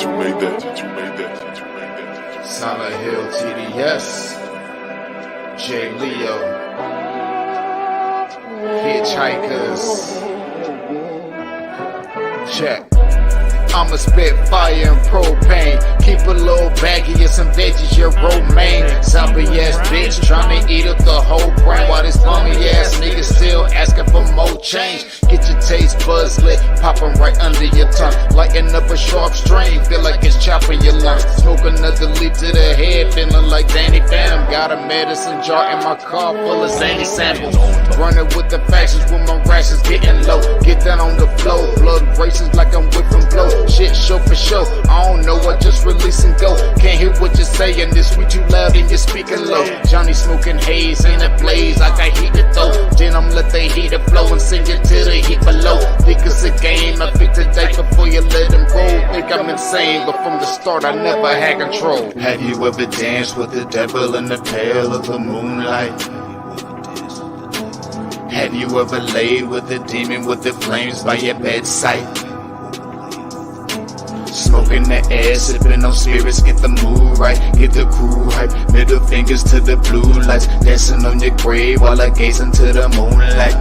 you made that, that you made that, that you made that. Solid Hill TDS, J Leo, Hitchhikers, check. I'ma spit fire and propane. Keep a little baggie of some veggies, your romaine. Zombie ass bitch tryna eat up the whole brain. While this bummy ass nigga still asking for more change. Get your taste buds lit, popping right under your tongue. Lighten up a sharp string, feel like it's chopping your lungs. Smoke another leaf to the head, feeling like Danny Phantom. Got a medicine jar in my car full of zany samples. Running with the factions with my rations getting low. Get down on the flow, blood races like I'm whipping blow. Shit show for show, I don't know, I just release and go. Can't hear what you're saying, this we too loud and you're speaking low. Johnny smoking haze, ain't a blaze, I got heat to throw. Then I'm let the heater flow and sing it to the heat below. Think it's a game, I pick the dice before you let them roll. Think I'm insane, but from the start I never had control. Have you ever danced with the devil in the pale of the moonlight? Have you ever laid with the demon with the flames by your bedside? Smoking the air, sipping on spirits, get the mood right, get the crew hype. Middle fingers to the blue lights, dancing on your grave while I gaze into the moonlight.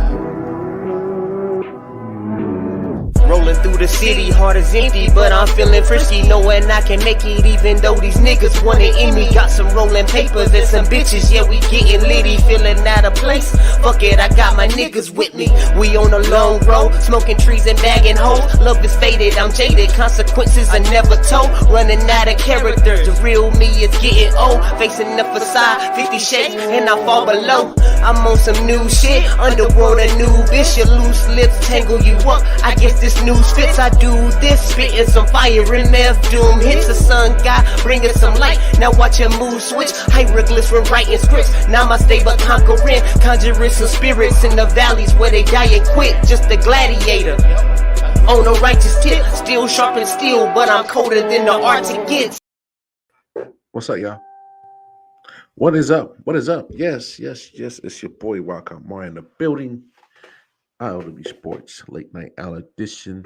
Rolling through the city, heart is empty, but I'm feeling frisky, knowing I can make it even though these niggas wanna end me. Got some rolling papers and some bitches, yeah, we getting litty, feeling out of place. Fuck it, I got my niggas with me. We on a long road, smoking trees and bagging hoes. Love is faded, I'm jaded, consequences are never told. Running out of character, the real me is getting old. Facing the facade, 50 shades, and I fall below. I'm on some new shit, underworld a new bitch. Your loose lips tangle you up, I guess this news fits. I do this, spitting some fire in F doom hits. The sun god bringing some light, now watch your mood switch. Hieroglyphs when writing scripts, namaste but conquering. Conjuring some spirits in the valleys where they die and quit. Just a gladiator on a righteous tip, still sharp and steel, but I'm colder than the Arctic gets. What's up, y'all? What is up? What is up? Yes, it's your boy Wildcat Mar in the building. I.O.W. Sports Late Night Hour Edition,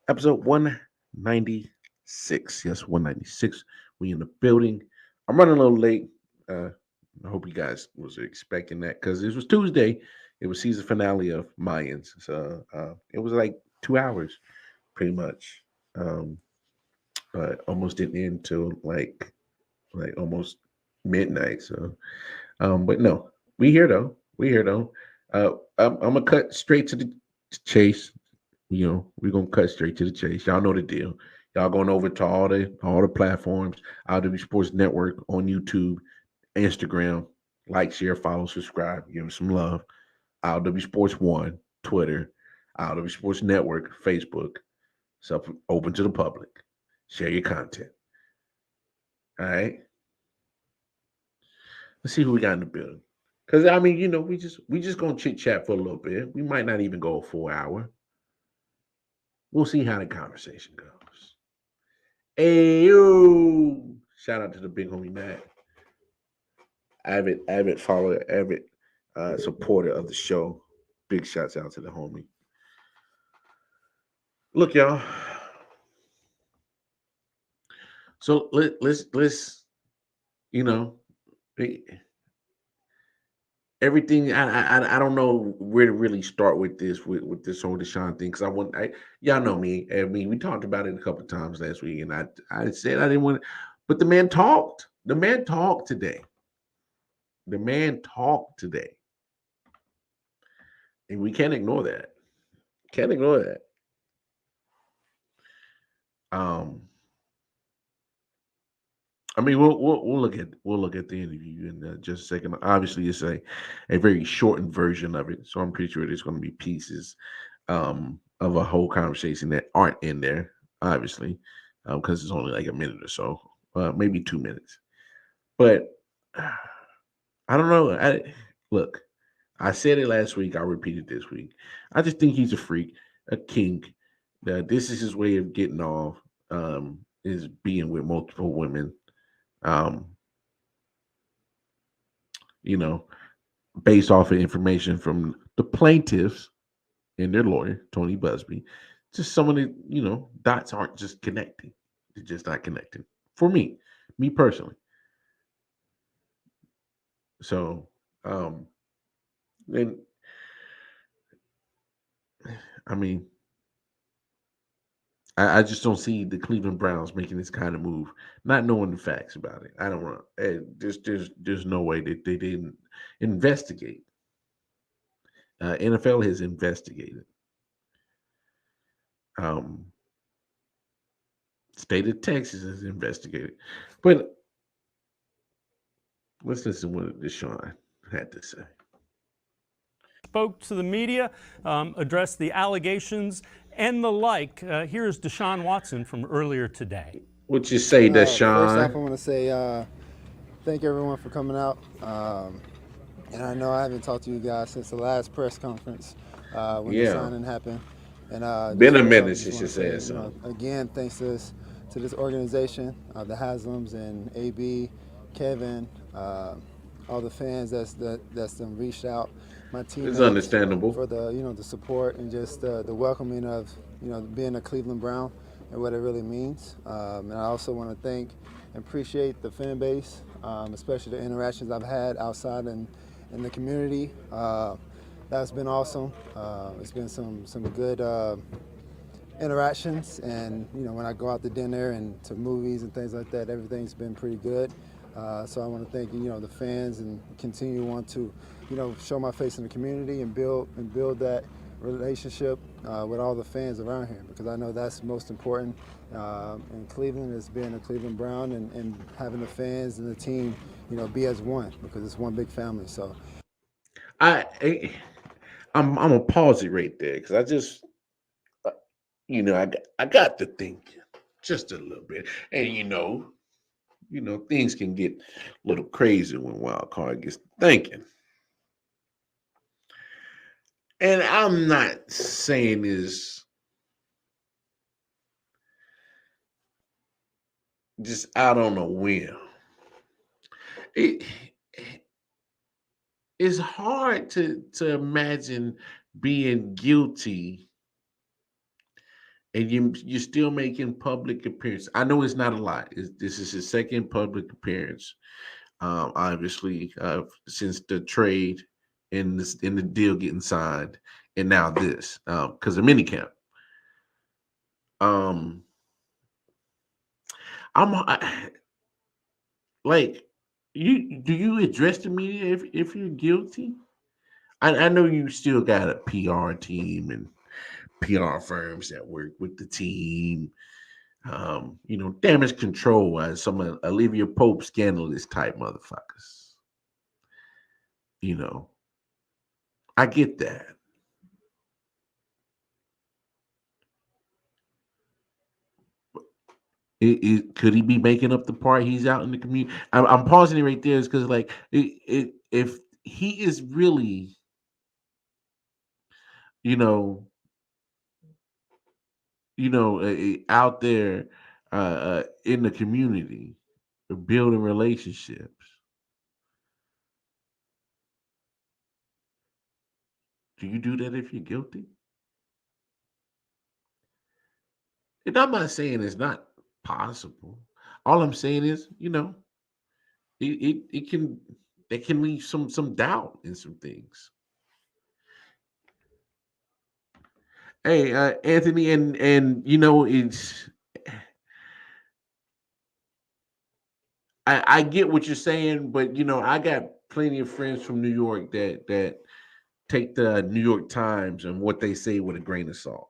episode 196. Yes, 196. We in the building. I'm running a little late. I hope you guys was expecting that because it was Tuesday. It was season finale of Mayans. So it was like 2 hours, pretty much. But almost didn't end till like almost midnight. So, but no, we here though. I'm gonna cut straight to the chase. You know, we're gonna cut straight to the chase. Y'all know the deal. Y'all going over to all the platforms, I.O.W. Sports Network on YouTube, Instagram, like, share, follow, subscribe, give us some love. I.O.W. Sports One, Twitter, I.O.W. Sports Network, Facebook. It's up open to the public. Share your content. All right. Let's see who we got in the building. Because I mean, you know, we just gonna chit chat for a little bit. We might not even go a full hour. We'll see how the conversation goes. Hey yo! Shout out to the big homie Matt, avid follower, avid supporter of the show. Big shouts out to the homie. Look, y'all. So let's you know. Everything I don't know where to really start with this whole Deshaun thing because y'all know me. I mean, we talked about it a couple of times last week, and I said I didn't want to, but the man talked. The man talked today. And we can't ignore that. I mean, we'll look at the interview in just a second. Obviously, it's a very shortened version of it, so I'm pretty sure there's going to be pieces of a whole conversation that aren't in there, obviously, because it's only like a minute or so, maybe 2 minutes. But I don't know. Look, I said it last week. I repeat it this week. I just think he's a freak, a kink. This is his way of getting off. Is being with multiple women. You know, based off of information from the plaintiffs and their lawyer, Tony Busby, just some of the, dots aren't just connecting. It's just not connecting for me personally. So, um, and I mean, I just don't see the Cleveland Browns making this kind of move, not knowing the facts about it. I don't know. There's no way that they didn't investigate. NFL has investigated. Um, State of Texas has investigated. But let's listen to what Deshaun had to say. Spoke to the media, addressed the allegations and the like. Here's Deshaun Watson from earlier today. What you say, First off, I Deshaun? want to say thank everyone for coming out. And I know I haven't talked to you guys since the last press conference when the Yeah, signing happened. And been a minute just since want you to say, said so. again, thanks to this organization, the Haslams and AB, Kevin, all the fans that's done reached out, my It's teammates understandable. for the support and just the welcoming of being a Cleveland Brown and what it really means. And I also want to thank and appreciate the fan base, especially the interactions I've had outside in the community. That's been awesome. It's been some good interactions, and when I go out to dinner and to movies and things like that, everything's been pretty good. So I want to thank the fans and continue to want to show my face in the community and build that relationship with all the fans around here, because I know that's most important in Cleveland, is being a Cleveland Brown and having the fans and the team be as one, because it's one big family. So I, I I'm gonna pause it right there because I just I got to think just a little bit, and things can get a little crazy when wild card gets to thinking. And I'm not saying this just out on a whim. It it's hard to imagine being guilty and you're still making public appearance. I know it's not a lot. This is his second public appearance. Obviously, since the trade and the deal getting signed, and now this because of minicamp. Um, I, like you. Do you address the media if you're guilty? I know you still got a PR team and PR firms that work with the team. Damage control as some Olivia Pope scandalous type motherfuckers. You know, I get that. Could he be making up the part? He's out in the community. I'm pausing it right there, is because like if he is really, you know, out there in the community, building relationships. Do you do that if you're guilty? And I'm not saying it's not possible. All I'm saying is, it can that can leave some doubt in some things. Hey, Anthony, and it's I get what you're saying, but I got plenty of friends from New York that take the New York Times and what they say with a grain of salt.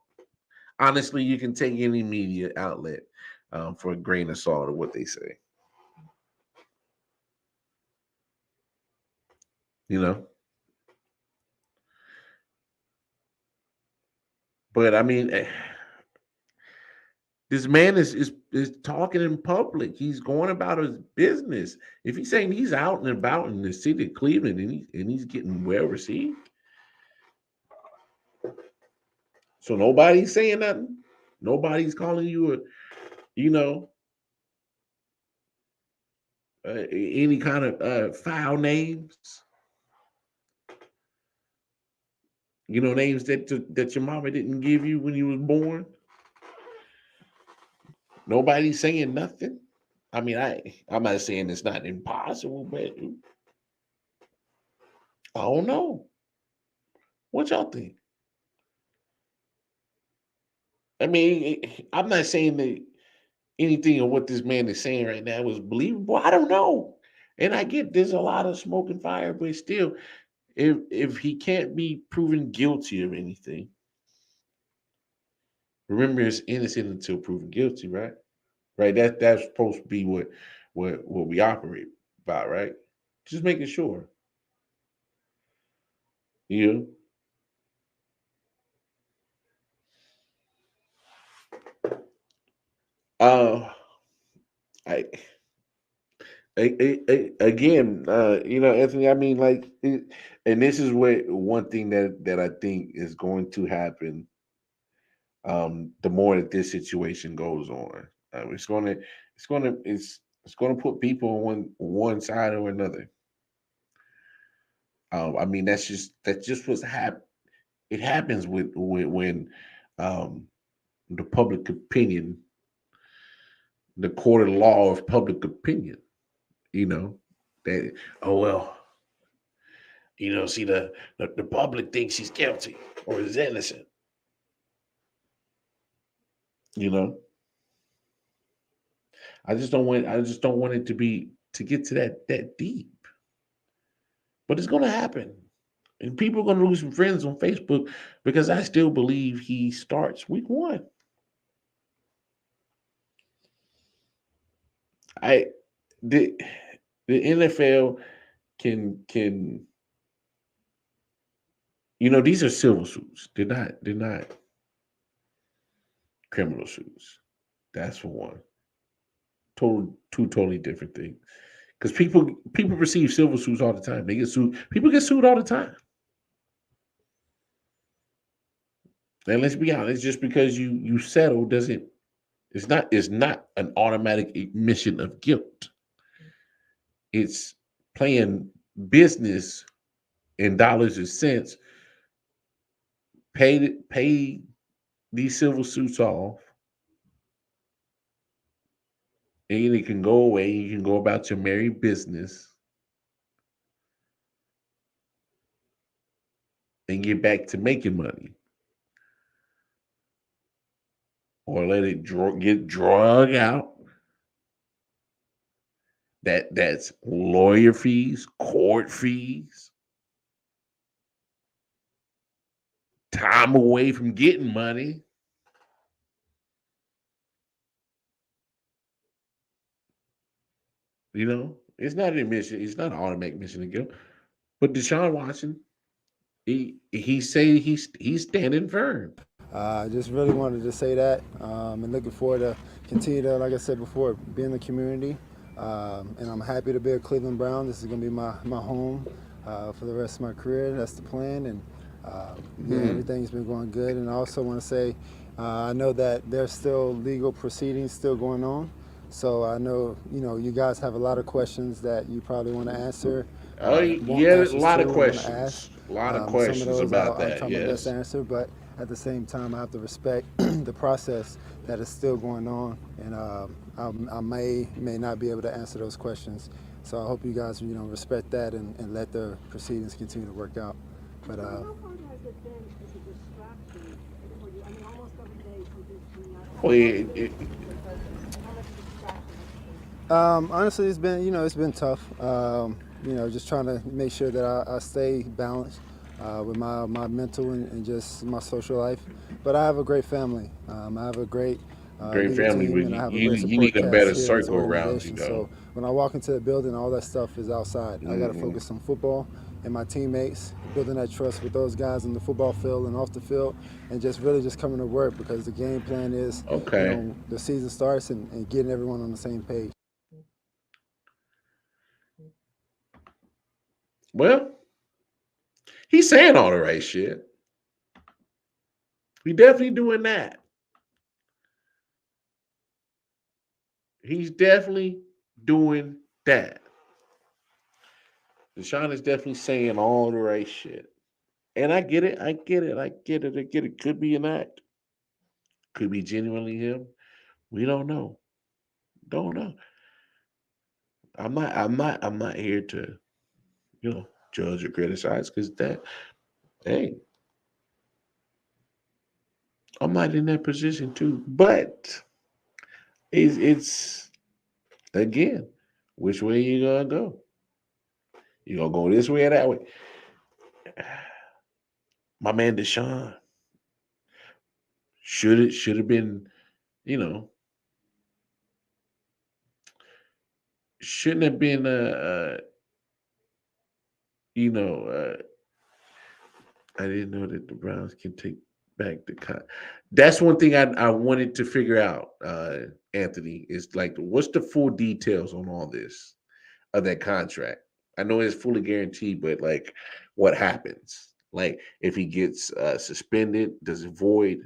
Honestly, you can take any media outlet for a grain of salt of what they say. You know, but I mean, this man is talking in public. He's going about his business. If he's saying he's out and about in the city of Cleveland and he's getting well received, so nobody's saying nothing. Nobody's calling you you know, any kind of foul names. Names that your mama didn't give you when you was born. Nobody's saying nothing. I mean, I'm not saying it's not impossible, but I don't know. What y'all think? I mean, I'm not saying that anything of what this man is saying right now is believable. I don't know. And I get there's a lot of smoke and fire, but still, if he can't be proven guilty of anything, remember it's innocent until proven guilty, right? Right. That's supposed to be what we operate by, right? Just making sure. You know? I again, Anthony. I mean, like, and this is what one thing that I think is going to happen. The more that this situation goes on, it's gonna put people on one side or another. I mean, that's just what's hap. It happens when um, the public opinion, the court of law of public opinion. You know that. Oh well. See the public thinks he's guilty or is innocent. You know, I just don't want it to get to that deep. But it's gonna happen. And people are gonna lose some friends on Facebook because I still believe he starts week one. I the the NFL can these are civil suits. They're not criminal suits. That's for one. Two totally different things. Because people receive civil suits all the time. They get sued. People get sued all the time. And let's be honest, just because you settle doesn't it's not an automatic admission of guilt. It's playing business in dollars and cents. Pay these civil suits off, and it can go away. You can go about your merry business and get back to making money, or let it get drug out. That's lawyer fees, court fees, time away from getting money. It's not an admission. It's not an automatic admission of guilt. But Deshaun Watson, he say he's standing firm. I just really wanted to say that, and looking forward to continue to, like I said before, be in the community. And I'm happy to be a Cleveland Brown. This is going to be my home for the rest of my career. That's the plan, and everything's been going good. And I also want to say, I know that there's still legal proceedings still going on. So I know you guys have a lot of questions that you probably want to answer. Oh Want yeah, a answers lot to of and want to ask. questions. A lot of Some of questions those about I'll that. try my best to Yes. answer, but at the same time, I have to respect the process that is still going on, and I may not be able to answer those questions. So I hope you guys respect that and let the proceedings continue to work out. But How hard has it been as a distraction for you? I mean, almost every day you just do not have Well, how much of a distraction honestly, it's been tough. Just trying to make sure that I stay balanced with my mental and just my social life. But I have a great family. I have a great great legal family, team, but and I have a you great you support need a cast better here in this circle around you, organization. though. So when I walk into the building, all that stuff is outside. I got to focus on football and my teammates, building that trust with those guys on the football field and off the field, and just really just coming to work because the game plan is, Okay. the season starts and getting everyone on the same page. Well, he's saying all the right shit. He definitely doing that. He's definitely doing that. Deshaun is definitely saying all the right shit. And I get it. I get it. I get it. I get it. Could be an act. Could be genuinely him. We don't know. Don't know. I'm not here to, judge or criticize because hey, I'm not in that position too. But it's again, which way you gonna go? You gonna go this way or that way? My man Deshaun should have been, you know, shouldn't have been you know, I didn't know that the Browns can take back the That's one thing I wanted to figure out, Anthony, is like what's the full details on all this of that contract? I know it's fully guaranteed, but like what happens? Like if he gets suspended, does it void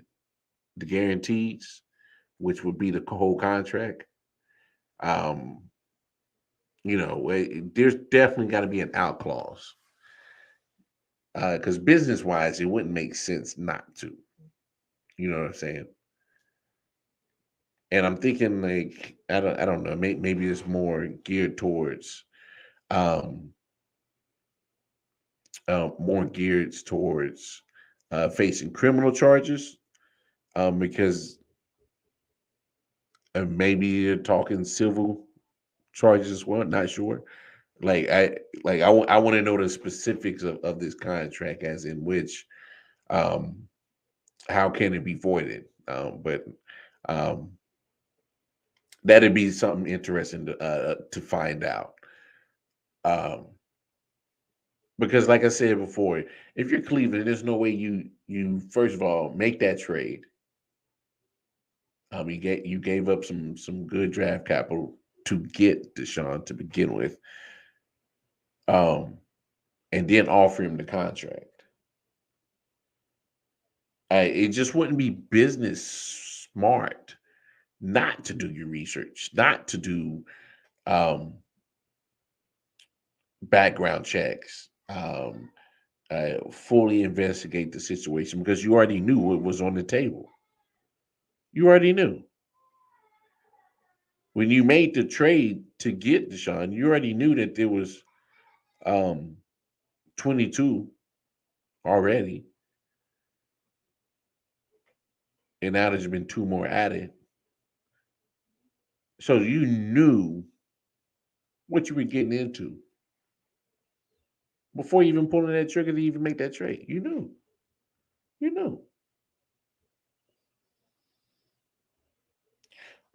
the guarantees, which would be the whole contract? Um, there's definitely got to be an out clause because business wise, it wouldn't make sense not to. You know what I'm saying? And I'm thinking like I don't know. Maybe it's more geared towards um, facing criminal charges because maybe you're talking civil charges as well. Not sure. I want to know the specifics of this contract, as in which um, how can it be voided? But um, that'd be something interesting to find out. Um, because, like I said before, if you're Cleveland, there's no way you first of all make that trade. You gave up some good draft capital to get Deshaun to begin with, and then offer him the contract. It just wouldn't be business smart not to do your research, not to do um, background checks, fully investigate the situation because you already knew what was on the table. You already knew when you made the trade to get Deshaun. You already knew that there was um, 22 already, and now there's been two more added. So you knew what you were getting into before you even pulling that trigger to even make that trade. You knew. You knew.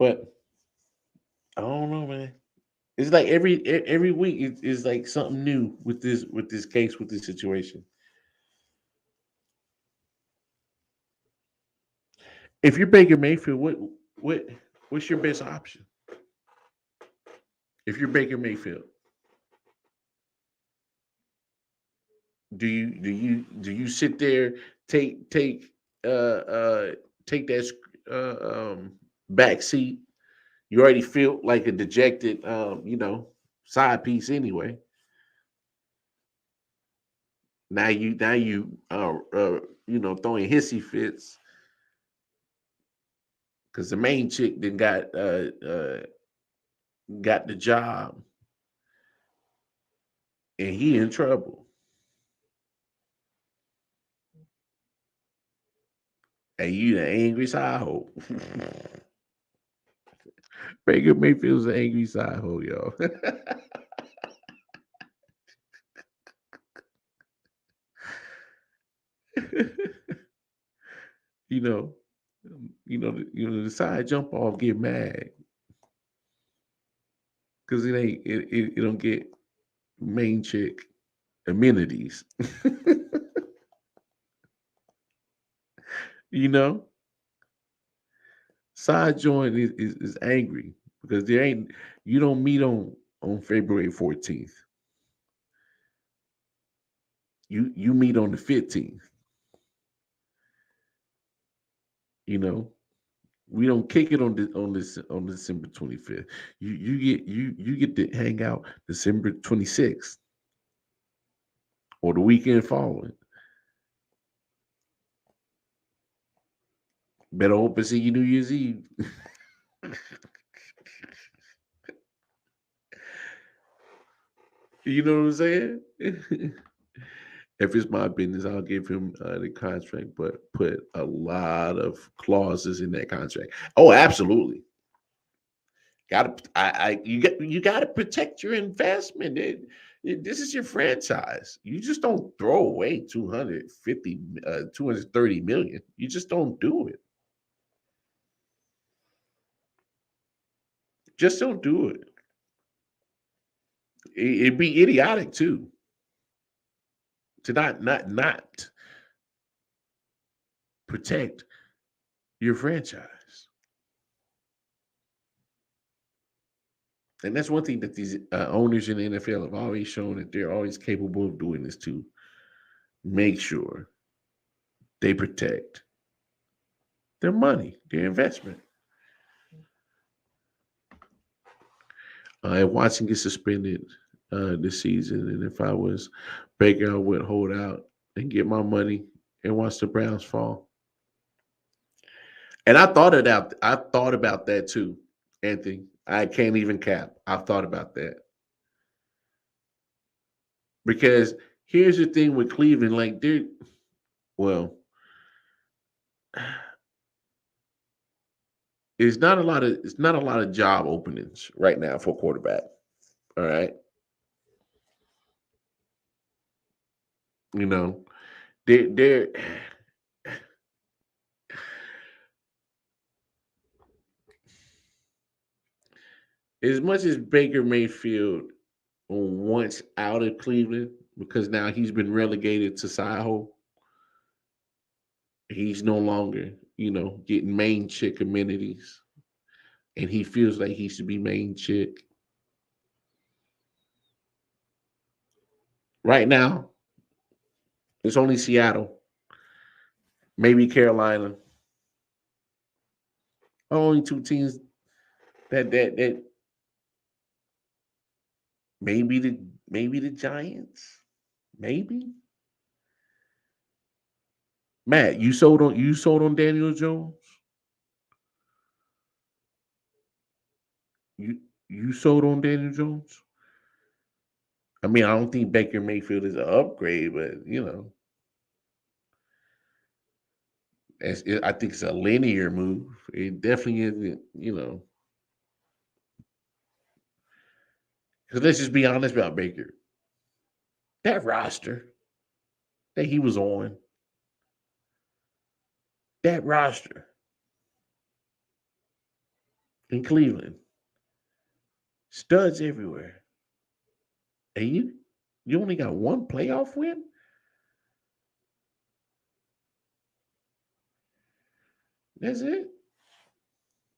But I don't know, man. It's like every week is like something new with this case with this situation. If you're Baker Mayfield, what what's your best option? If you're Baker Mayfield, do you sit there take take that back seat? You already feel like a dejected side piece anyway. Now you throwing hissy fits because the main chick then got the job and he in trouble. And you the angry side hoe. Baker Mayfield's an angry side hoe, y'all. you know, the side jump off get mad because it don't get main chick amenities. you know, side joint is angry because there ain't you don't meet on February 14th. You meet on the 15th. You know, we don't kick it on December 25th. You get to hang out December 26th or the weekend following. Better hope and see you New Year's Eve. You know what I'm saying? If it's my business, I'll give him the contract, but put a lot of clauses in that contract. Oh, absolutely. Got to, you got to protect your investment. This is your franchise. You just don't throw away 230 million. You just don't do it. Just don't do it. It'd be idiotic too to not protect your franchise. And that's one thing that these owners in the NFL have always shown that they're always capable of doing this to make sure they protect their money, their investment. If Watson gets suspended this season, and if I was Baker, I would hold out and get my money and watch the Browns fall. And I thought about that too, Anthony. I can't even cap. I've thought about that. Because here's the thing with Cleveland, like they're well, it's not a lot of job openings right now for quarterback. All right. You know, they're as much as Baker Mayfield wants out of Cleveland because now he's been relegated to Side he's no longer, getting main chick amenities. And he feels like he should be main chick. Right now, it's only Seattle, maybe Carolina. Only two teams that maybe the Giants. Maybe. Matt, you sold on Daniel Jones? You sold on Daniel Jones? I mean, I don't think Baker Mayfield is an upgrade, but I think it's a linear move. It definitely isn't. Because let's just be honest about Baker. That roster that he was on, that roster in Cleveland, studs everywhere. And you only got one playoff win? That's it.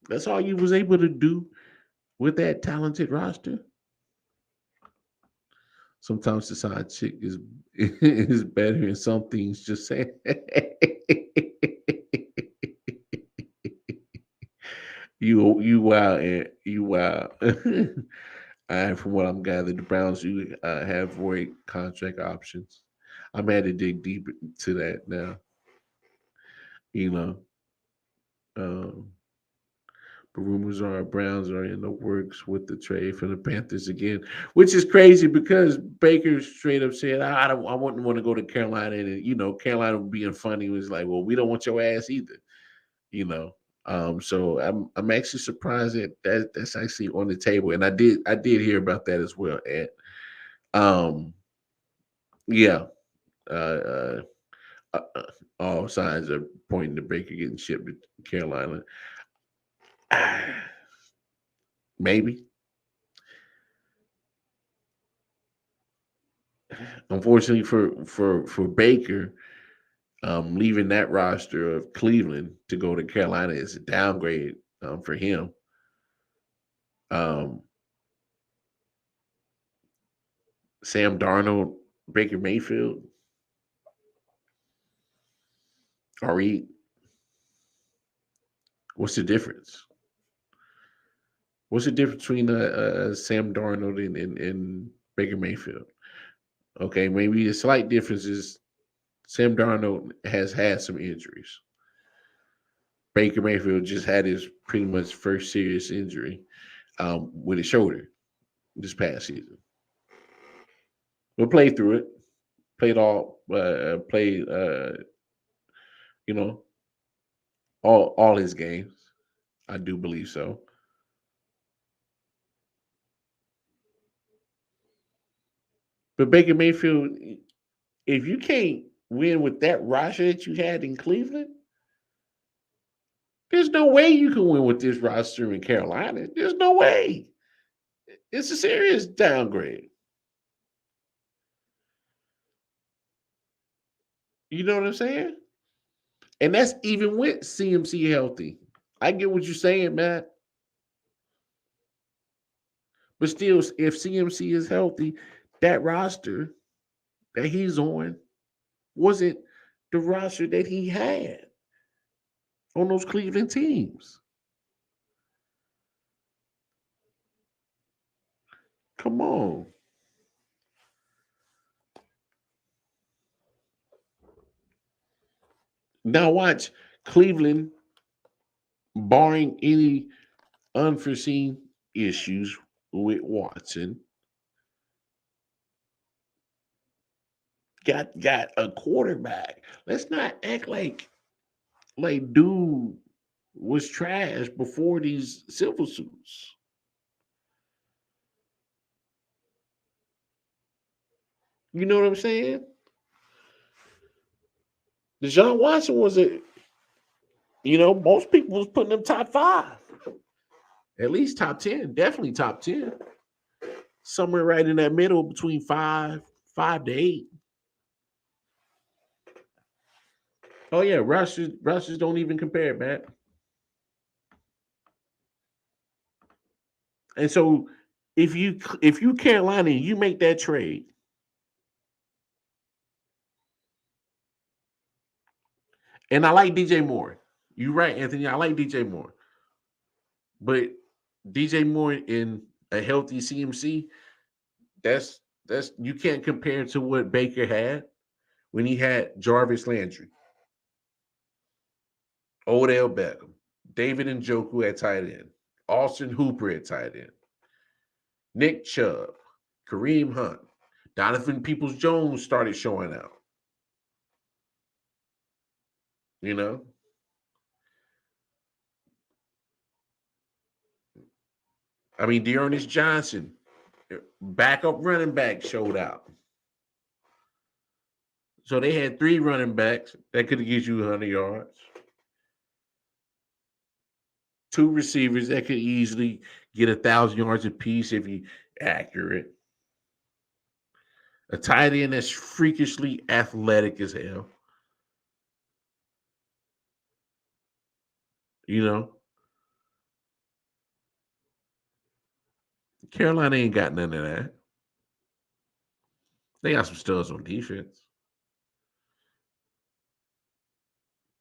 That's all you was able to do with that talented roster. Sometimes the side chick is is better in some things. Just saying. You wow, and you wow. And from what I'm gathered, the Browns do have void contract options. I'm had to dig deep into that now. You know, um, but rumors are Browns are in the works with the trade for the Panthers again, which is crazy because Baker straight up said, I wouldn't want to go to Carolina," and Carolina being funny was like, "Well, we don't want your ass either," you know. So I'm actually surprised that's actually on the table, and I did hear about that as well. And yeah, uh, uh, all signs are pointing to Baker getting shipped to Carolina. Maybe. Unfortunately for Baker, leaving that roster of Cleveland to go to Carolina is a downgrade for him. Um, Sam Darnold, Baker Mayfield, Ari. What's the difference? What's the difference between Sam Darnold and Baker Mayfield? Okay, maybe the slight difference is Sam Darnold has had some injuries. Baker Mayfield just had his pretty much first serious injury with his shoulder this past season. We'll play through it. Played all. Played. You know, all his games. I do believe so. But Baker Mayfield, if you can't win with that roster that you had in Cleveland, there's no way you can win with this roster in Carolina. There's no way. It's a serious downgrade. You know what I'm saying? And that's even with CMC healthy. I get what you're saying, Matt. But still, if CMC is healthy, that roster that he's on wasn't the roster that he had on those Cleveland teams. Come on. Now watch Cleveland, barring any unforeseen issues with Watson, got a quarterback. Let's not act like dude was trash before these civil suits. You know what I'm saying? Deshaun Watson was most people was putting him top 5. At least top 10. Definitely top 10. Somewhere right in that middle between 5 to 8. Oh yeah, Rushes don't even compare, man. And so if you Carolina and you make that trade, and I like DJ Moore. You're right, Anthony. I like DJ Moore. But DJ Moore in a healthy CMC, that's you can't compare to what Baker had when he had Jarvis Landry, Odell Beckham, David Njoku at tight end, Austin Hooper at tight end, Nick Chubb, Kareem Hunt, Donovan Peoples Jones started showing out. You know, I mean, Dearness Johnson, backup running back, showed out. So they had 3 running backs that could have given you 100 yards, 2 receivers that could easily get 1,000 yards apiece if you accurate, a tight end that's freakishly athletic as hell. You know, Carolina ain't got none of that. They got some studs on defense.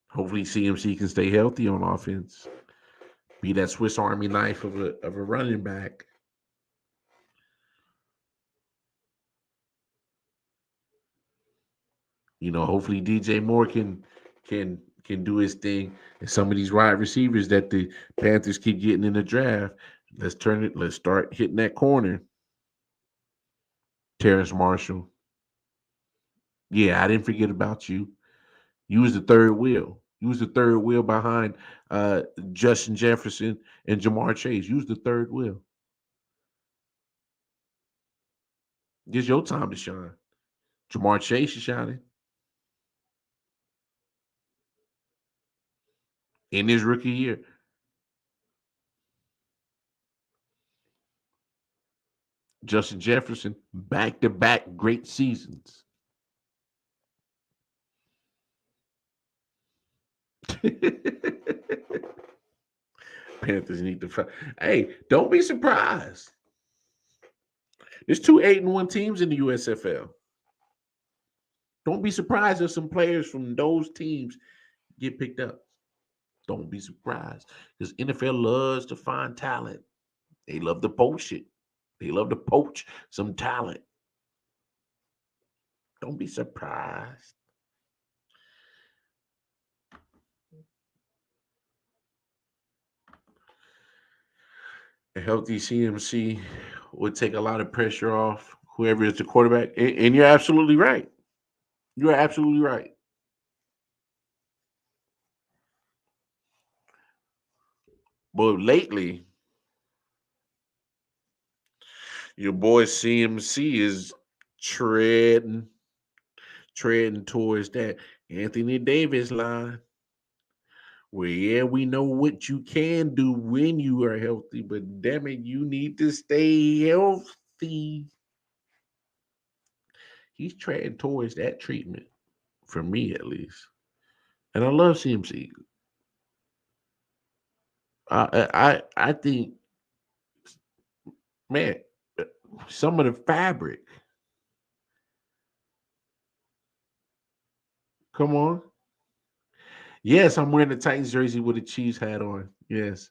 Hopefully, CMC can stay healthy on offense. Be that Swiss Army knife of a running back. Hopefully DJ Moore can do his thing. And some of these wide receivers that the Panthers keep getting in the draft, let's turn it. Let's start hitting that corner. Terrace Marshall. Yeah, I didn't forget about you. You was the third wheel. You was the third wheel behind Justin Jefferson and Jamar Chase. You was the third wheel. It's your time to shine. Jamar Chase is shining in his rookie year. Justin Jefferson, back-to-back great seasons. Panthers need to fight. Hey, don't be surprised. There's 2 8-1 teams in the USFL. Don't be surprised if some players from those teams get picked up. Don't be surprised because NFL loves to find talent. They love to poach it. They love to poach some talent. Don't be surprised. A healthy CMC would take a lot of pressure off whoever is the quarterback. And you're absolutely right. You're absolutely right. But lately, your boy CMC is treading treading towards that Anthony Davis line. Well, yeah, we know what you can do when you are healthy, but damn it, you need to stay healthy. He's treading towards that treatment, for me at least. And I love CMC. I think, man, some of the fabric. Come on. Yes, I'm wearing the Titans jersey with a Chiefs hat on. Yes.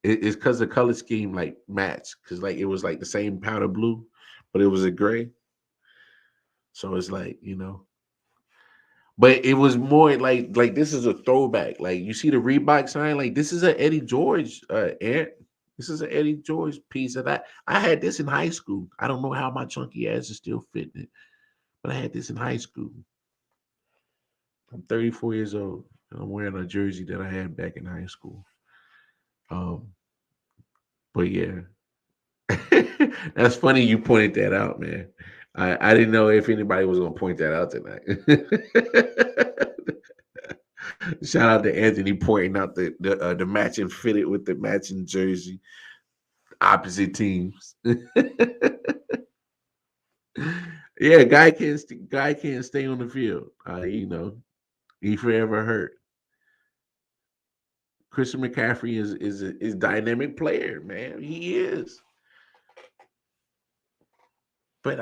It's because the color scheme like matched. Because like it was like the same powder blue, but it was a gray. So it's like, but it was more like this is a throwback. Like you see the Reebok sign, like this is an Eddie George Ant. This is an Eddie George piece. And I had this in high school. I don't know how my chunky ass is still fitting it, but I had this in high school. I'm 34 years old. And I'm wearing a jersey that I had back in high school. Um, but yeah. That's funny you pointed that out, man. I didn't know if anybody was gonna point that out tonight. Shout out to Anthony pointing out the matching fitted with the matching jersey, opposite teams. Yeah, guy can't stay on the field. He forever hurt. Christian McCaffrey is dynamic player, man. He is. But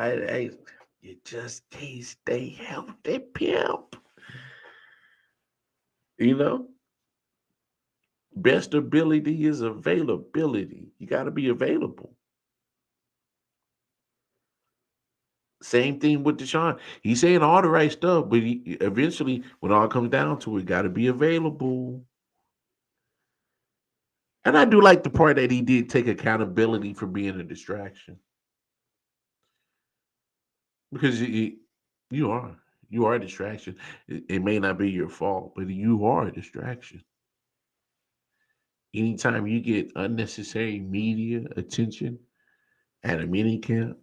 you just can't stay healthy, pimp. You know, best ability is availability. You got to be available. Same thing with Deshaun. He's saying all the right stuff, but eventually, when all comes down to it, got to be available. And I do like the part that he did take accountability for being a distraction, because you are you are a distraction. It may not be your fault, but you are a distraction. Anytime you get unnecessary media attention at a mini camp,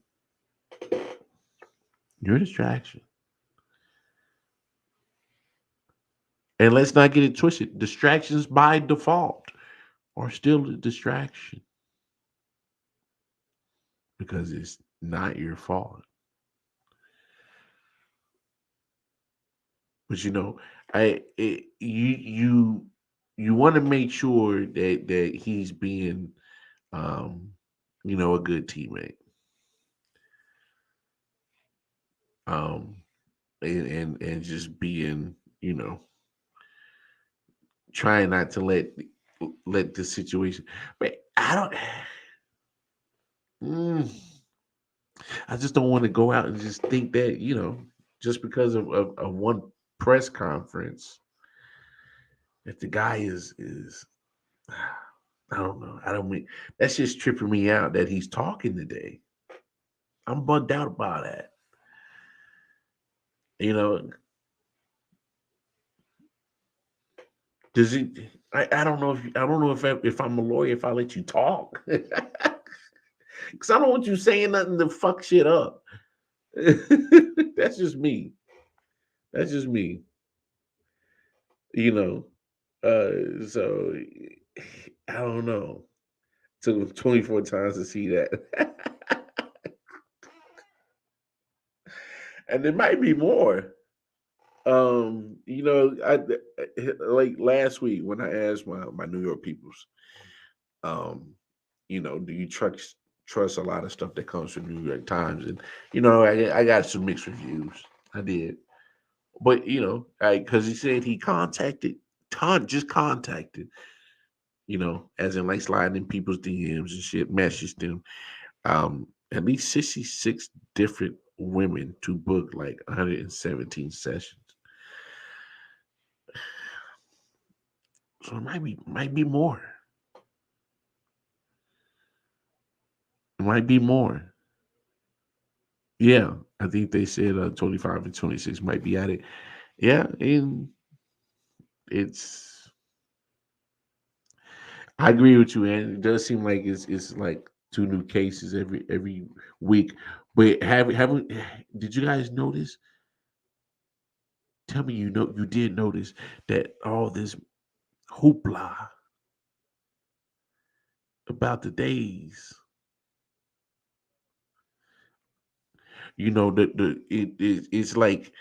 you're a distraction. And let's not get it twisted. Distractions by default are still a distraction because it's not your fault. But you want to make sure that he's being um a good teammate. Um and just being, trying not to let the situation. But I don't. Mm, I just don't want to go out and just think that just because of one press conference, if the guy is I don't know. I don't mean that's just tripping me out that he's talking today. I'm bugged out about that. You know, does it? I don't know if I'm a lawyer if I let you talk, because I don't want you saying nothing to fuck shit up. That's just me. That's just me. You know. So I don't know. Took 24 times to see that. And there might be more. Like last week when I asked my New York peoples, um, do you trust a lot of stuff that comes from New York Times? And I got some mixed reviews. I did, but because he said he just contacted, as in like sliding in people's DMs and shit, messaged them. At least 66 different women to book like 117 sessions. So it might be more. It might be more. Yeah, I think they said 25 and 26 might be at it. Yeah, and it's I agree with you, and it does seem like it's like two new cases every week. But haven't did you guys notice? Tell me you did notice that all this hoopla about the days. It's like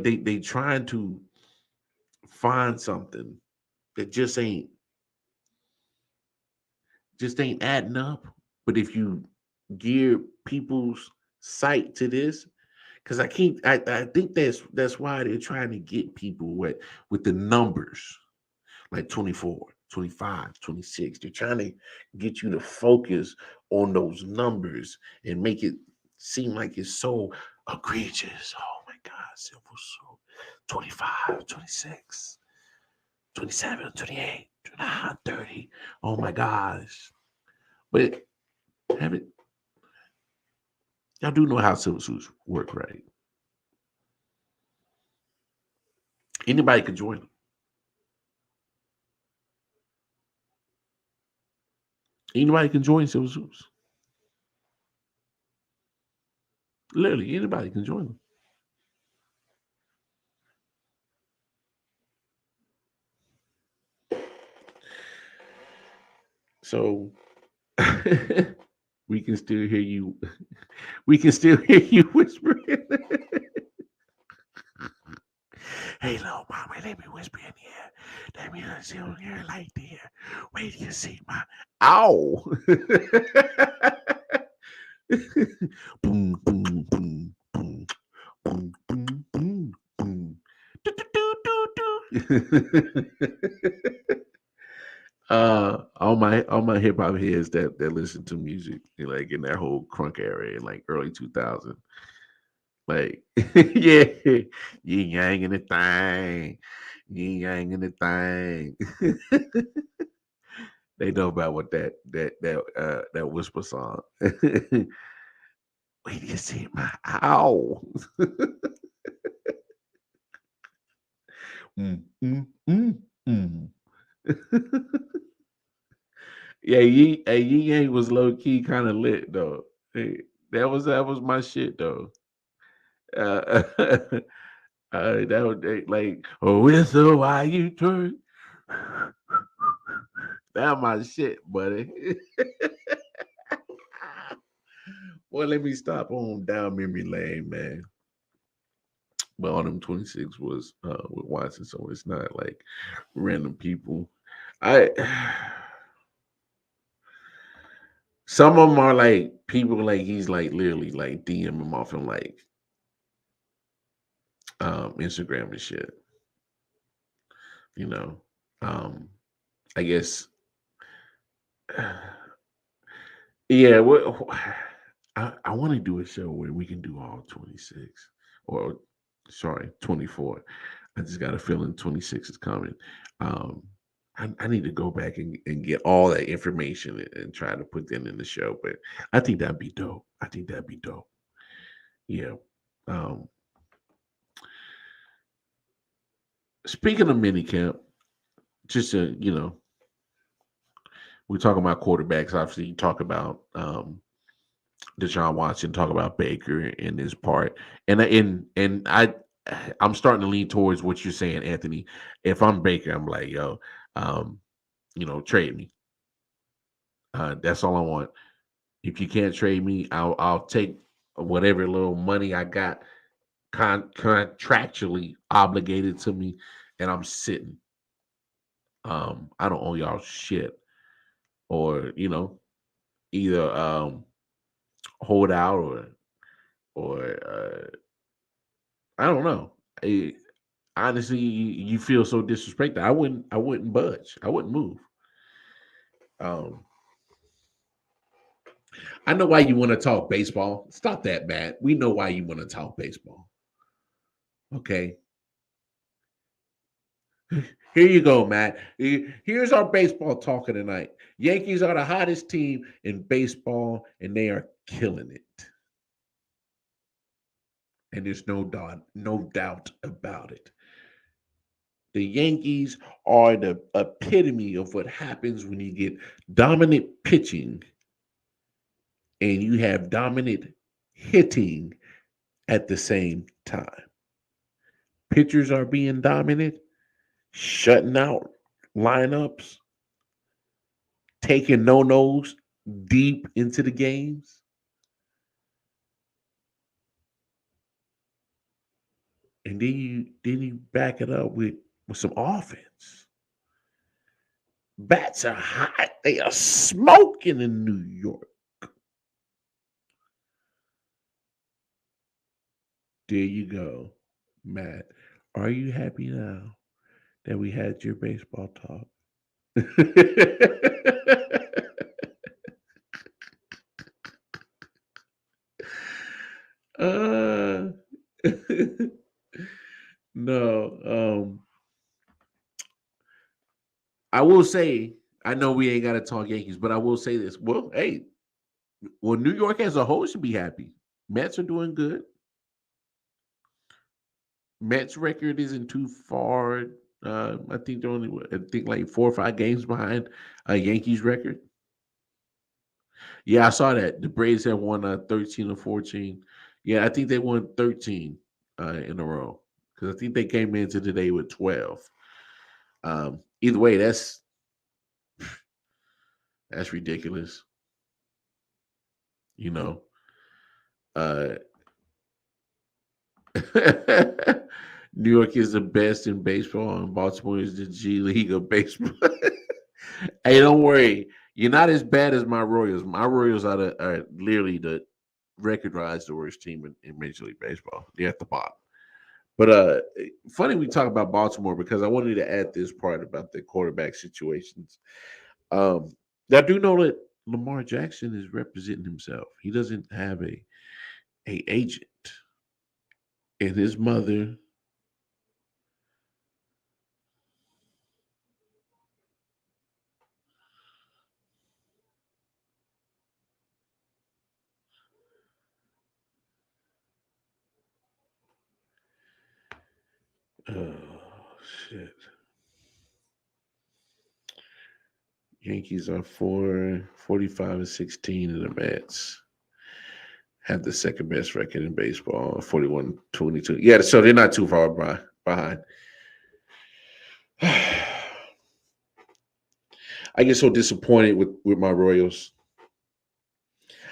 they trying to find something that just ain't adding up. But if you gear people's sight to this, because I think that's why they're trying to get people with the numbers like 24, 25, 26. They're trying to get you to focus on those numbers and make it seem like it's so egregious. Oh my God, Silver so 25, 26, 27, 28, 29, 30. Oh my gosh. But have it y'all do know how civil suits work, right? Anybody can join them. Anybody can join civil suits. Literally, anybody can join them. So we can still hear you. We can still hear you whispering. Hey, little mama, let me whisper in here. Let me sit on here like this. Wait till you see my. Ow! Boom, boom, boom, boom, boom, boom, boom, boom. Do, do, do, do, do. All my hip hop heads that listen to music like in that whole crunk era in like early 2000, like yeah, yin yang in the thing, yin yang in the thing. They know about what that whisper song. Wait till you see my ow. Mm, mm, mm, mm. Yeah, Yin Yang was low key kind of lit though. Hey, that was my shit though. Uh, that was like, oh, it's so why you turn. That my shit, buddy. Well, let me stop on down memory lane, man. But on them 26 was with Watson, so it's not like random people. I Some of them are like people like he's like literally like DM him off on like Instagram and shit. You know, um, I guess. Yeah, I want to do a show where we can do all 26 or sorry 24. I just got a feeling 26 is coming. Um, I need to go back and get all that information and try to put that in the show. But I think that'd be dope. I think that'd be dope. Yeah. Um, Speaking of minicamp, just we're talking about quarterbacks. Obviously, you talk about Deshaun Watson, talk about Baker in this part, I'm starting to lean towards what you're saying, Anthony. If I'm Baker, I'm like, yo, um, trade me. That's all I want. If you can't trade me, I'll take whatever little money I got contractually obligated to me, and I'm sitting. I don't owe y'all shit, or either hold out or I don't know. Honestly, you feel so disrespected. I wouldn't budge. I wouldn't move. Um, I know why you want to talk baseball. Stop that, Matt. We know why you want to talk baseball. Okay. Here you go, Matt. Here's our baseball talking tonight. Yankees are the hottest team in baseball, and they are killing it. and there's no doubt about it. The Yankees are the epitome of what happens when you get dominant pitching and you have dominant hitting at the same time. Pitchers are being dominant, shutting out lineups, taking no-nos deep into the games. And then you back it up with some offense. Bats are hot. They are smoking in New York. There you go, Matt. Are you happy now that we had your baseball talk? uh, no, I will say, I know we ain't got to talk Yankees, but I will say this. Well, hey, well, New York as a whole should be happy. Mets are doing good. Mets record isn't too far. I think they're only, I think, like 4 or 5 games behind Yankees record. Yeah, I saw that. The Braves have won 13 or 14. Yeah, I think they won 13 in a row because I think they came into today with 12. Either way, that's ridiculous. You know, uh, New York is the best in baseball, and Baltimore is the G League of baseball. Hey, don't worry. You're not as bad as my Royals. My Royals are literally the record-wise the worst team in Major League Baseball. They're at the bottom. But funny we talk about Baltimore because I wanted to add this part about the quarterback situations. Um, I do know that Lamar Jackson is representing himself. He doesn't have a agent, and his mother. Oh shit! Yankees are 45 and 16 in the Mets. Have the second best record in baseball, 41-22. Yeah, so they're not too far behind. I get so disappointed with my Royals.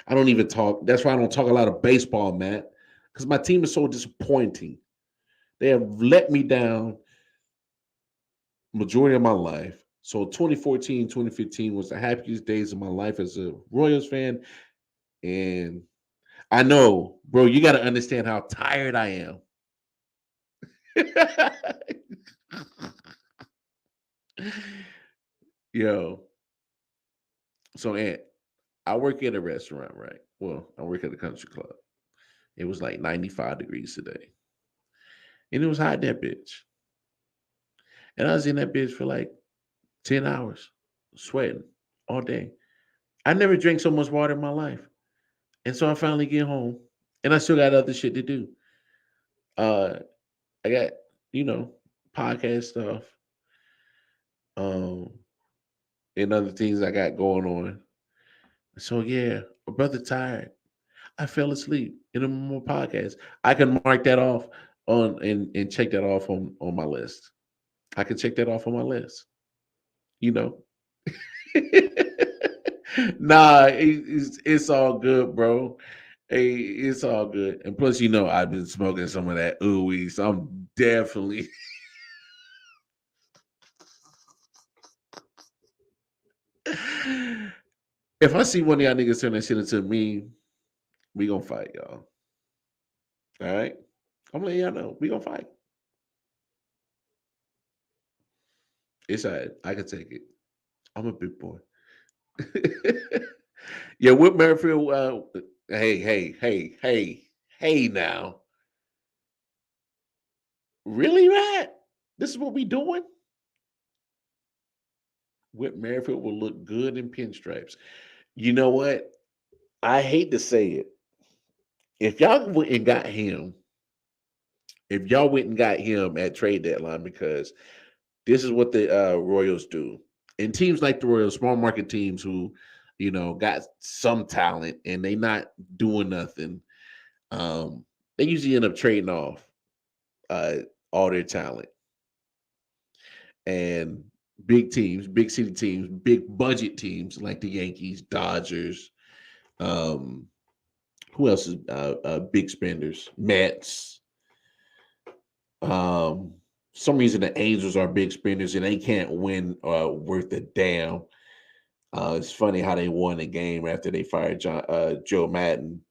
I don't even talk. That's why I don't talk a lot of baseball, Matt, because my team is so disappointing. They have let me down majority of my life. So 2014, 2015 was the happiest days of my life as a Royals fan. And I know, bro, you got to understand how tired I am. Yo, so Aunt, I work at a restaurant, right? Well, I work at a country club. It was like 95 degrees today. And it was hot in that bitch. And I was in that bitch for like 10 hours, sweating all day. I never drank so much water in my life. And so I finally get home. And I still got other shit to do. Uh I got, you know, podcast stuff, um, and other things I got going on. So yeah, my brother tired. I fell asleep in a more podcast. I can mark that off on and check that off on my list. I can check that off on my list. You know. Nah, it's all good, bro. Hey, it's all good. And plus, you know, I've been smoking some of that ooey, so I'm definitely. If I see one of y'all niggas turn that shit into me, we gonna fight, y'all. All right, I'm letting y'all know we gonna fight. It's all right. I can take it. I'm a big boy. Yeah, Whit Merrifield. Hey, now, really, Matt? This is what we doing? Whit Merrifield will look good in pinstripes. You know what? I hate to say it. If y'all went and got him if y'all went and got him at trade deadline, because this is what the Royals do. And teams like the Royals, small market teams who, got some talent and they not doing nothing, they usually end up trading off uh, all their talent. And big teams, big city teams, big budget teams like the Yankees, Dodgers, um, who else is big spenders? Mets. Some reason the Angels are big spenders and they can't win worth a damn. It's funny how they won the game after they fired Joe Madden.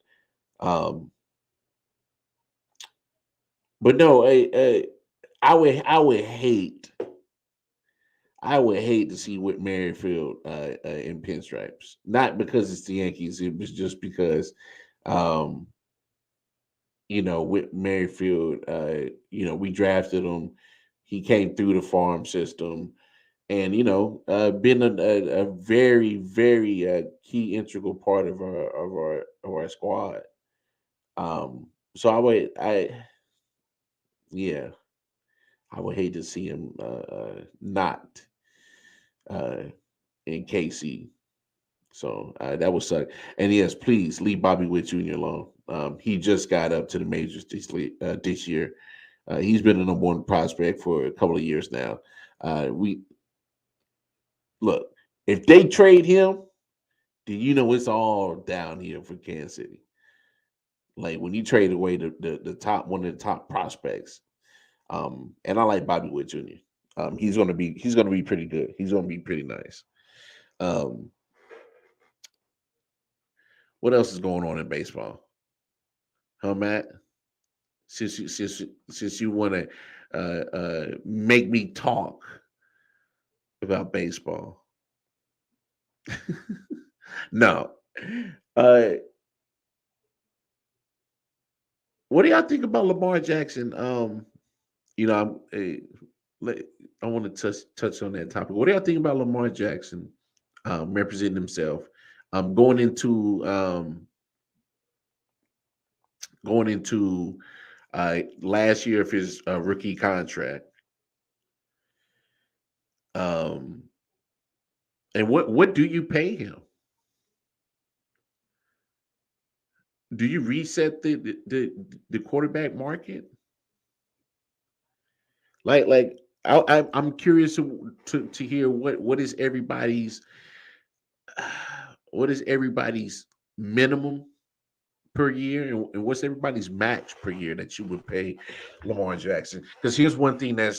Um, but no, I would hate to see Whit Merrifield in pinstripes. Not because it's the Yankees. It was just because, um, Whit Merrifield, we drafted him. He came through the farm system, and been a very, very key integral part of our squad. So yeah, I would hate to see him not uh, in KC. So that would suck. And yes, please leave Bobby Witt Jr. alone. He just got up to the majors this year. He's been a number one prospect for a couple of years now. We look, if they trade him, then it's all downhill for Kansas City. Like when you trade away the top one of the top prospects, and I like Bobby Witt Jr. He's gonna be pretty good. He's gonna be pretty nice. Um, what else is going on in baseball? Huh, Matt? Since you want to make me talk about baseball, no. Uh, what do y'all think about Lamar Jackson? I'm I want to touch on that topic. What do y'all think about Lamar Jackson representing himself? Going into last year of his rookie contract. Um, and what do you pay him? Do you reset the quarterback market? Like I'm curious to hear what is everybody's what is everybody's minimum per year, and what's everybody's match per year that you would pay Lamar Jackson? Because here's one thing that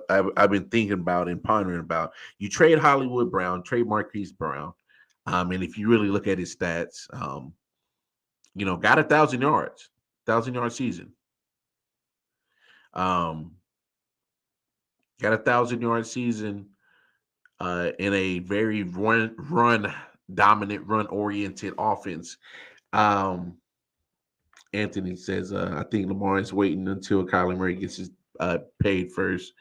I've been thinking about and pondering about. You trade Hollywood Brown, trade Marquise Brown, and if you really look at his stats, got 1,000 yard season. Um, got 1,000 yard season in a very run dominant, run oriented offense. Um, Anthony says, I think Lamar is waiting until Kyler Murray gets his paid first.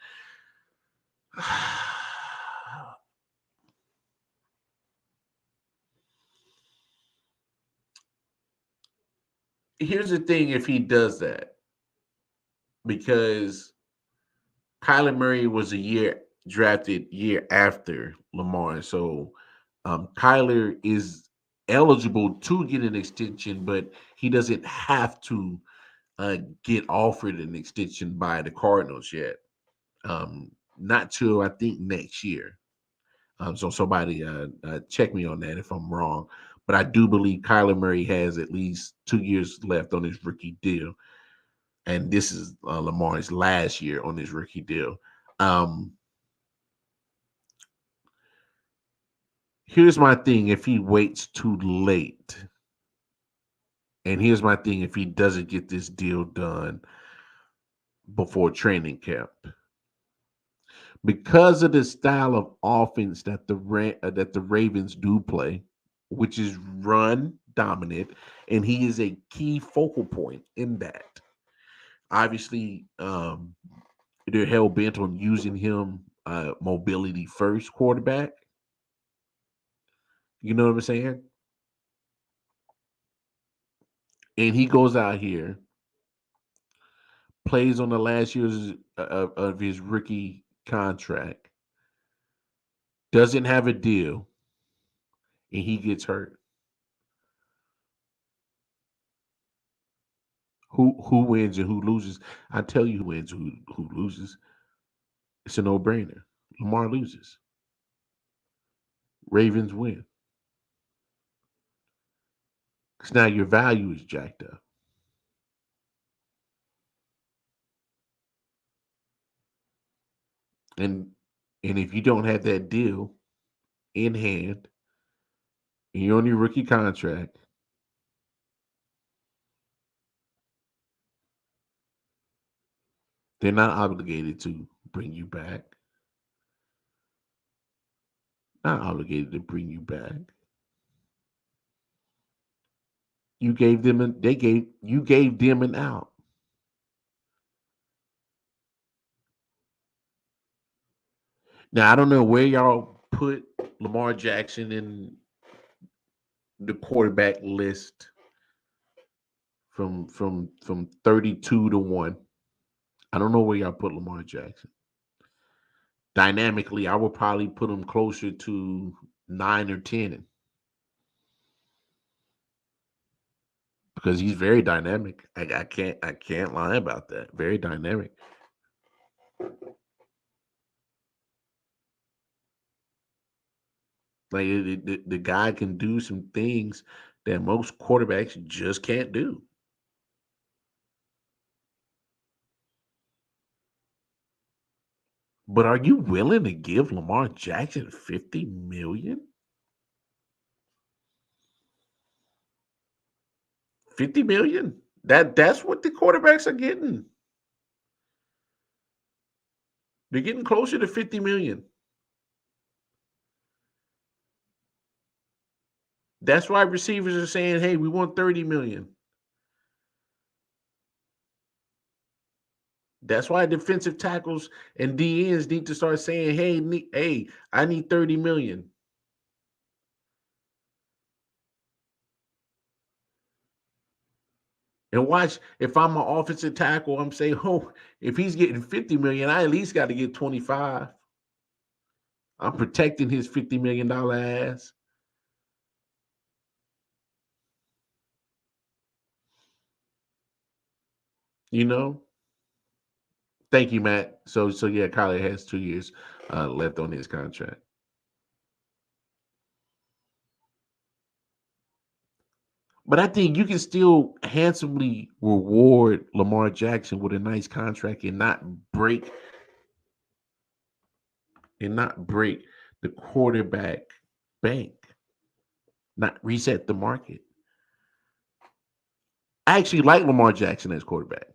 Here's the thing: if he does that, because Kyler Murray was drafted year after Lamar, so Kyler is eligible to get an extension, but he doesn't have to get offered an extension by the Cardinals yet. Not till I think next year. So somebody check me on that if I'm wrong. But I do believe Kyler Murray has at least 2 years left on his rookie deal, and this is Lamar's last year on his rookie deal. Um, here's my thing: if he waits too late, and here's my thing: if he doesn't get this deal done before training camp, because of the style of offense that the Ravens do play, which is run dominant, and he is a key focal point in that. Obviously, they're hell bent on using him mobility first quarterback. You know what I'm saying? And he goes out here plays on the last years of his rookie contract, doesn't have a deal, and he gets hurt. Who wins and who loses? I tell you who wins, who loses. It's a no-brainer. Lamar loses. Ravens win. Because now your value is jacked up. And if you don't have that deal in hand and you're on your rookie contract, they're not obligated to bring you back. Not obligated to bring you back. You gave them an out. Now I don't know where y'all put Lamar Jackson in the quarterback list from 32 to 1. I don't know where y'all put Lamar Jackson. Dynamically, I would probably put him closer to 9 or 10 because he's very dynamic. I can't lie about that. Very dynamic. Like the guy can do some things that most quarterbacks just can't do. But are you willing to give Lamar Jackson $50 million? $50 million? That's what the quarterbacks are getting. They're getting closer to $50 million. That's why receivers are saying, "Hey, we want $30 million." That's why defensive tackles and DNs need to start saying, "Hey, I need $30 million." And watch, if I'm an offensive tackle, I'm saying, "Oh, if he's getting $50 million, I at least got to get 25." I'm protecting his $50 million ass. You know? Thank you, Matt. So yeah, Kyler has 2 years left on his contract. But I think you can still handsomely reward Lamar Jackson with a nice contract and not break the quarterback bank, not reset the market. I actually like Lamar Jackson as quarterback.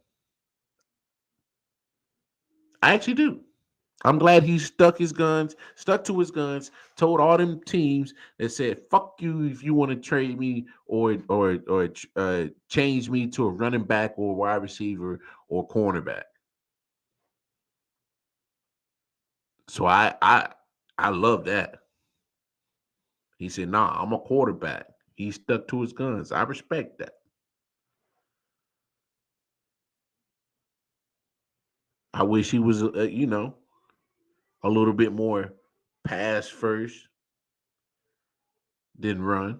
I actually do. I'm glad he stuck to his guns, told all them teams that said, "Fuck you if you want to trade me or change me to a running back or wide receiver or cornerback." So I love that. He said, "Nah, I'm a quarterback." He stuck to his guns. I respect that. I wish he was, a little bit more pass first than run,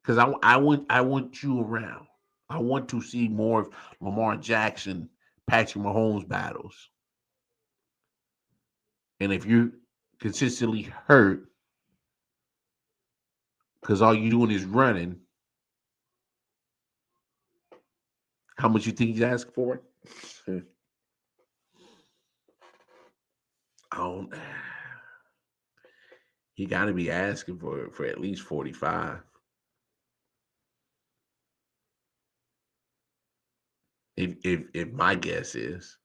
because I want you around. I want to see more of Lamar Jackson, Patrick Mahomes battles. And if you're consistently hurt because all you're doing is running, how much you think he's asking for? I don't. He got to be asking for at least 45. If my guess is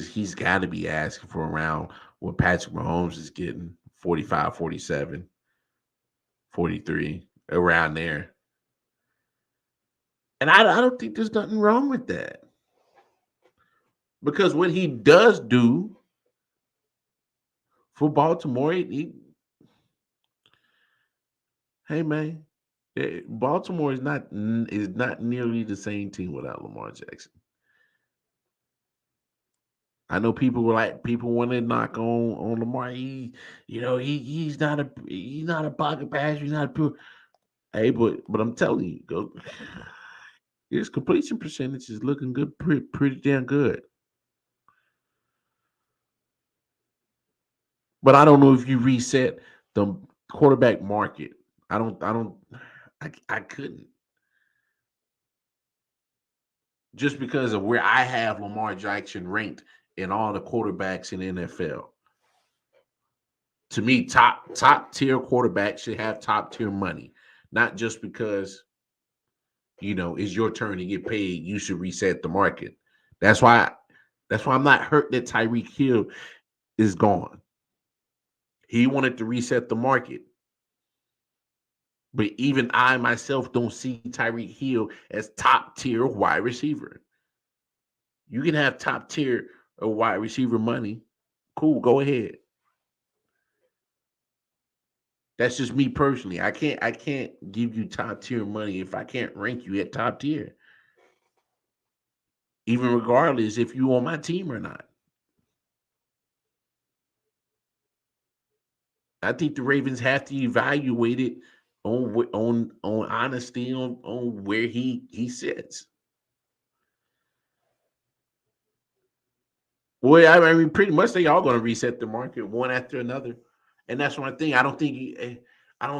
he's got to be asking for around what Patrick Mahomes is getting, 45, 47, 43, around there. And I don't think there's nothing wrong with that. Because what he does do for Baltimore, hey man, Baltimore is not nearly the same team without Lamar Jackson. I know people want to knock on Lamar. He's not a pocket passer. He's not a pure. Hey, but I'm telling you, go. His completion percentage is looking good, pretty damn good. But I don't know if you reset the quarterback market. I couldn't, just because of where I have Lamar Jackson ranked in all the quarterbacks in the NFL. To me, top tier quarterbacks should have top tier money, not just because it's your turn to get paid. You should reset the market. That's why. That's why I'm not hurt that Tyreek Hill is gone. He wanted to reset the market. But even I myself don't see Tyreek Hill as top tier wide receiver. You can have top tier wide receiver money. Cool, go ahead. That's just me personally. I can't give you top tier money if I can't rank you at top tier. Even regardless if you on my team or not. I think the Ravens have to evaluate it on honesty on where he sits. Well, I mean, pretty much they all going to reset the market one after another, and that's one thing. I don't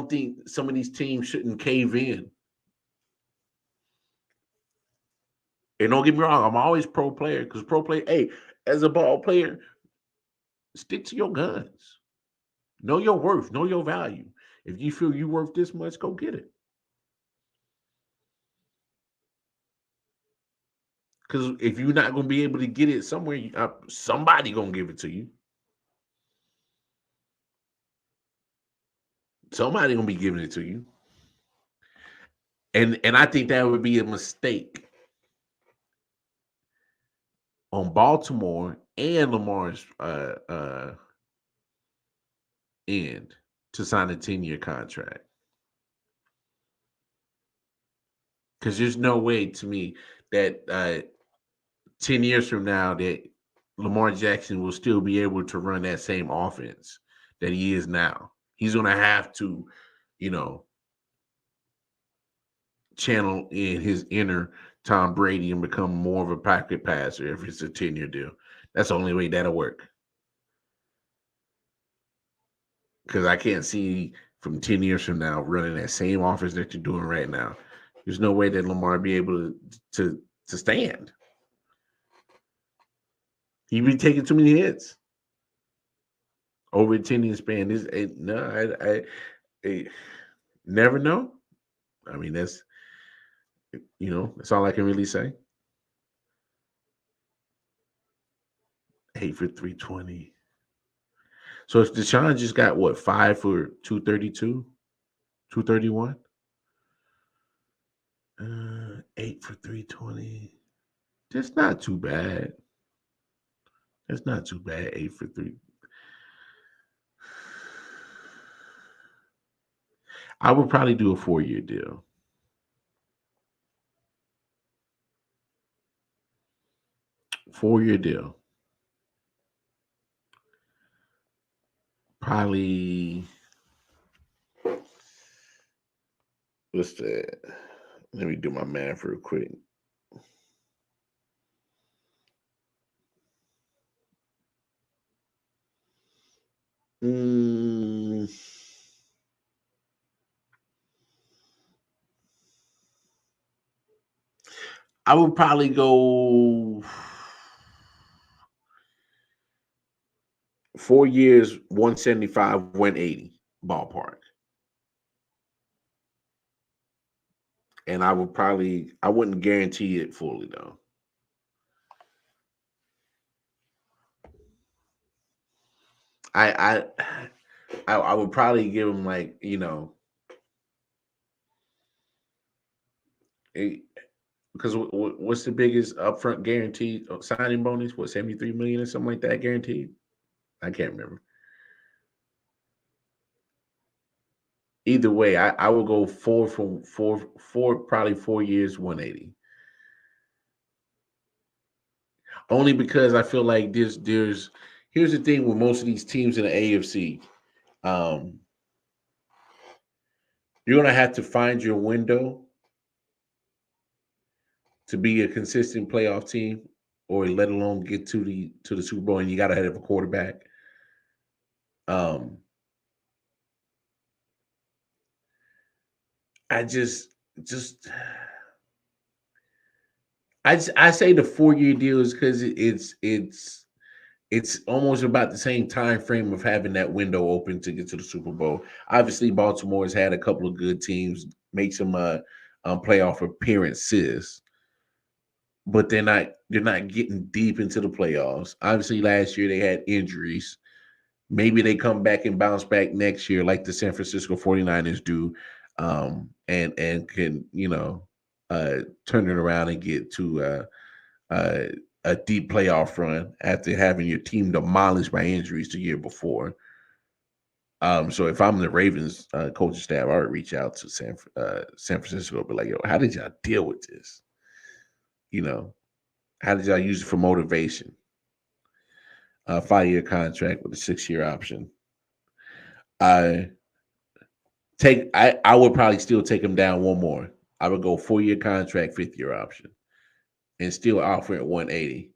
think some of these teams shouldn't cave in. And don't get me wrong, I'm always pro player because pro player. Hey, as a ball player, stick to your guns. Know your worth. Know your value. If you feel you worth this much, go get it. Because if you're not going to be able to get it somewhere, somebody going to give it to you. Somebody going to be giving it to you. And I think that would be a mistake on Baltimore and Lamar's end to sign a 10-year contract. Because there's no way to me that 10 years from now that Lamar Jackson will still be able to run that same offense that he is now. He's going to have to, you know, channel in his inner Tom Brady and become more of a pocket passer if it's a 10-year deal. That's the only way that'll work. Because I can't see from 10 years from now running that same offense that you're doing right now. There's no way that Lamar be able to stand. He'd be taking too many hits over a 10-year span. I never know. I mean, that's all I can really say. 8 for 320. So if Deshaun just got what, 5 for 232, 231? 8 for 320. That's not too bad. That's not too bad. 8 for 3. I would probably do a 4-year deal. Four-year deal. Probably. What's that? Let me do my math real quick. Mm, I would probably go 4 years, 175, 180 ballpark. And I wouldn't guarantee it fully though. I I would probably give him like, because what's the biggest upfront guaranteed signing bonus? What, 73 million or something like that guaranteed? I can't remember. Either way, I will go four, probably 4 years, 180. Only because I feel like there's here's the thing with most of these teams in the AFC. Um, you're gonna have to find your window to be a consistent playoff team, or let alone get to the Super Bowl, and you gotta have a quarterback. Um, I just I say the 4 year deal is because it's almost about the same time frame of having that window open to get to the Super Bowl. Obviously, Baltimore has had a couple of good teams, make some playoff appearances, but they're not getting deep into the playoffs. Obviously, last year they had injuries. Maybe they come back and bounce back next year, like the San Francisco 49ers do, and can turn it around and get to uh, a deep playoff run after having your team demolished by injuries the year before. So if I'm the Ravens coaching staff, I would reach out to San Francisco, be like, "Yo, how did y'all deal with this? You know, how did y'all use it for motivation? A 5 year contract with a 6 year option. I I would probably still take him down one more. I would go 4 year contract, 5th year option, and still offer at 180.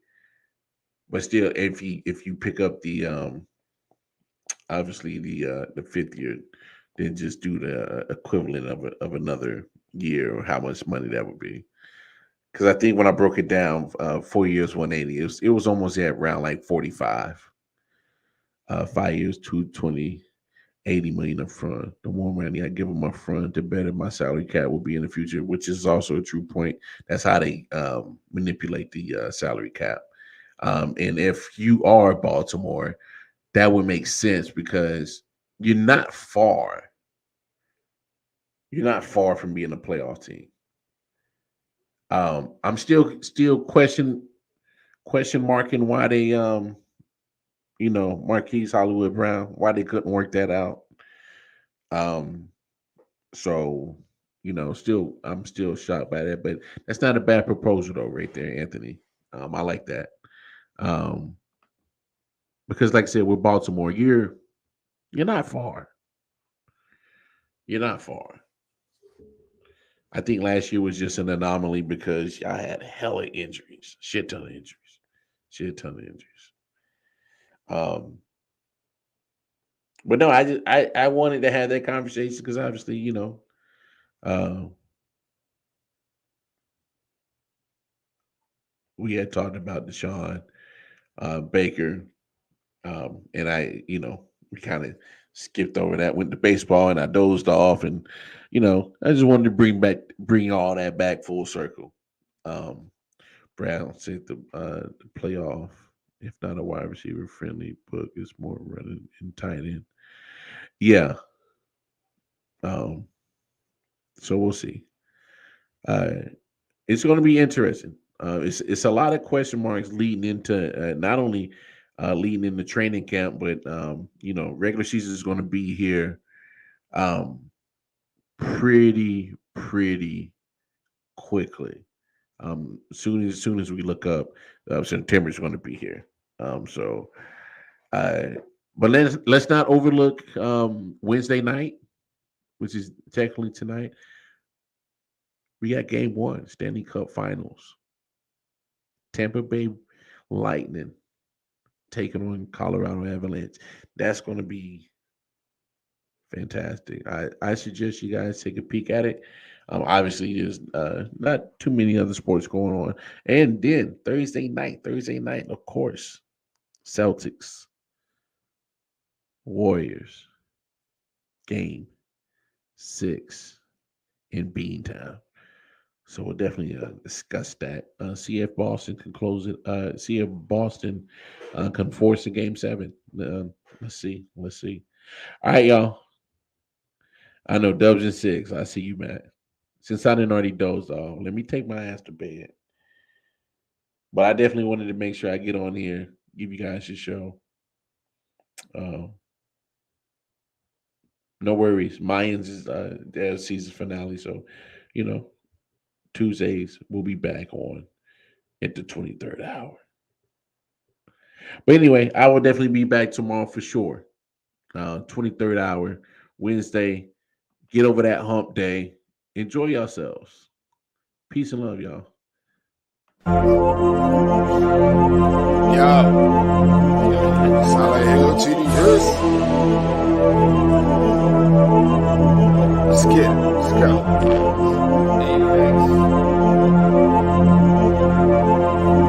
But still, if you pick up the obviously the 5th year, then just do the equivalent of another year, or how much money that would be. Because I think when I broke it down, 4 years, 180, it was almost at around like 45. 5 years, 220, 80 million up front. The more money I give them up front, the better my salary cap will be in the future, which is also a true point. That's how they manipulate the salary cap. And if you are Baltimore, that would make sense because you're not far. You're not far from being a playoff team. I'm still question marking why they Marquise Hollywood Brown, why they couldn't work that out. Um, so still I'm still shocked by that, but that's not a bad proposal though, right there, Anthony. I like that. Um, because like I said, with Baltimore, you're not far. You're not far. I think last year was just an anomaly because I had hella injuries, shit ton of injuries, shit ton of injuries. Um, but no, I wanted to have that conversation because obviously, uh, we had talked about Deshaun Baker, and we kind of skipped over that, went to baseball, and I dozed off, and I just wanted to bring all that back full circle. Um, Brown said the playoff, if not a wide receiver friendly book, is more running and tight end. Yeah. Um, so we'll see. Uh, it's going to be interesting. It's a lot of question marks leading into not only leading into training camp, but regular season is going to be here um, pretty quickly. Soon as we look up, September is going to be here. So, uh, but let's not overlook Wednesday night, which is technically tonight. We got game one, Stanley Cup Finals. Tampa Bay Lightning taking on Colorado Avalanche. That's going to be fantastic. I suggest you guys take a peek at it. Obviously, there's not too many other sports going on. And then Thursday night, of course, Celtics, Warriors, game 6 in Beantown. So we'll definitely discuss that. See if Boston can close it. See if Boston can force a game 7. Let's see. Let's see. All right, y'all. I know Dubs and 6. I see you, Matt. Since I didn't already doze off, let me take my ass to bed. But I definitely wanted to make sure I get on here, give you guys a show. Uh, no worries. Mayans is their season finale, so you know Tuesdays we'll be back on at the 23rd hour. But anyway, I will definitely be back tomorrow for sure. 23rd hour, Wednesday. Get over that hump day. Enjoy yourselves. Peace and love, y'all. Yo. Sound like LTD Chris. Let's get it. Let's go.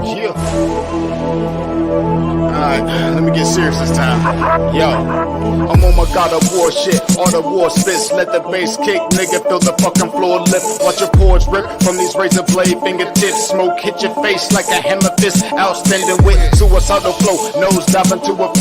Yeah. Alright, let me get serious this time. Yo, I'm on my God of War shit. All the war spits, let the bass kick, nigga, feel the fucking floor lip. Watch your pores rip from these razor blade fingertips. Smoke hit your face like a hammer fist. Outstanding wit, suicidal flow, nose diving to a